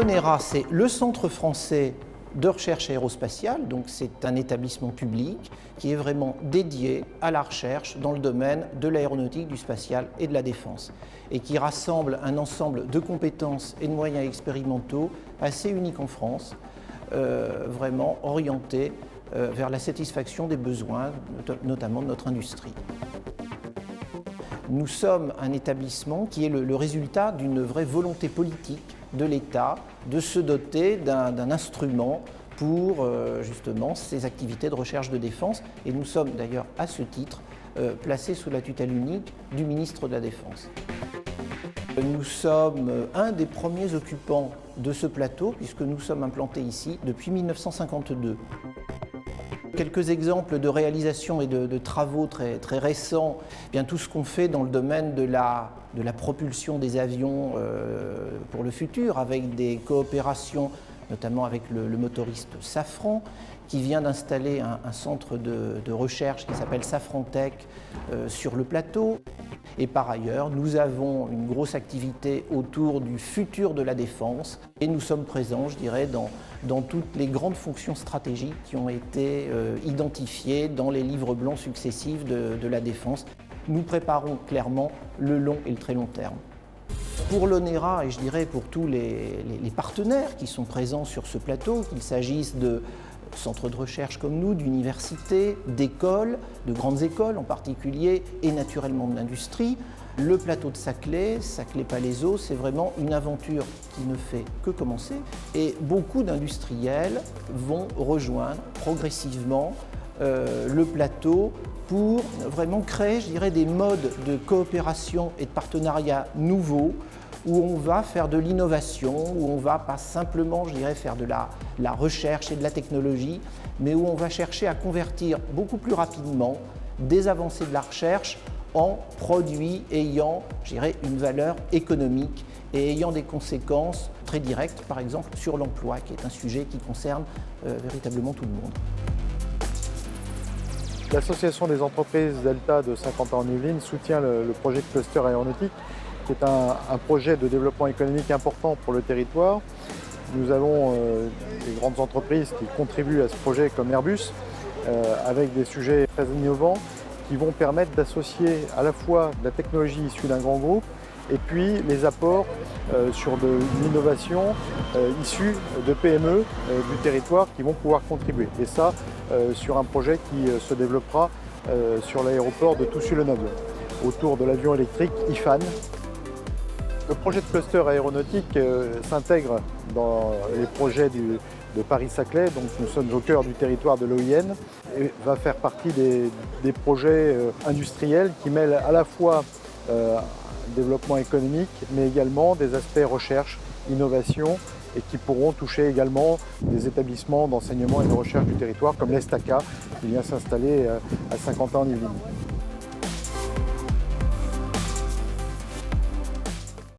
l'ONERA, c'est le Centre français de recherche aérospatiale, donc c'est un établissement public qui est vraiment dédié à la recherche dans le domaine de l'aéronautique, du spatial et de la défense, et qui rassemble un ensemble de compétences et de moyens expérimentaux assez uniques en France, vraiment orientés vers la satisfaction des besoins, notamment de notre industrie. Nous sommes un établissement qui est le résultat d'une vraie volonté politique de l'État de se doter d'un instrument pour justement ces activités de recherche de défense. Et nous sommes d'ailleurs à ce titre placés sous la tutelle unique du ministre de la Défense. Nous sommes un des premiers occupants de ce plateau puisque nous sommes implantés ici depuis 1952. Quelques exemples de réalisations et de travaux très récents, bien tout ce qu'on fait dans le domaine de la propulsion des avions pour le futur, avec des coopérations, notamment avec le motoriste Safran, qui vient d'installer un centre de recherche qui s'appelle Safran Tech sur le plateau. Et par ailleurs, nous avons une grosse activité autour du futur de la défense et nous sommes présents, je dirais, dans toutes les grandes fonctions stratégiques qui ont été identifiées dans les livres blancs successifs de la défense. Nous préparons clairement le long et le très long terme. Pour l'ONERA et je dirais pour tous les partenaires qui sont présents sur ce plateau, qu'il s'agisse de centres de recherche comme nous, d'universités, d'écoles, de grandes écoles en particulier, et naturellement de l'industrie. Le plateau de Saclay, Saclay-Palaiseau, c'est vraiment une aventure qui ne fait que commencer. Et beaucoup d'industriels vont rejoindre progressivement le plateau pour vraiment créer, je dirais, des modes de coopération et de partenariat nouveaux, où on va faire de l'innovation, où on va pas simplement, je dirais, faire de la recherche et de la technologie, mais où on va chercher à convertir beaucoup plus rapidement des avancées de la recherche en produits ayant, je dirais, une valeur économique et ayant des conséquences très directes, par exemple, sur l'emploi, qui est un sujet qui concerne véritablement tout le monde. L'association des entreprises Delta de Saint-Quentin-en-Yvelines soutient le projet de cluster aéronautique, qui est un projet de développement économique important pour le territoire. Nous avons des grandes entreprises qui contribuent à ce projet comme Airbus, avec des sujets très innovants qui vont permettre d'associer à la fois de la technologie issue d'un grand groupe et puis les apports sur de l'innovation issue de PME du territoire qui vont pouvoir contribuer. Et ça, sur un projet qui se développera sur l'aéroport de Toussus-le-Noble, autour de l'avion électrique IFAN. Le projet de cluster aéronautique s'intègre dans les projets de Paris-Saclay, donc nous sommes au cœur du territoire de l'OIN, et va faire partie des projets industriels qui mêlent à la fois développement économique, mais également des aspects recherche, innovation, et qui pourront toucher également des établissements d'enseignement et de recherche du territoire, comme l'ESTACA, qui vient s'installer à Saint-Quentin-en-Yvelines.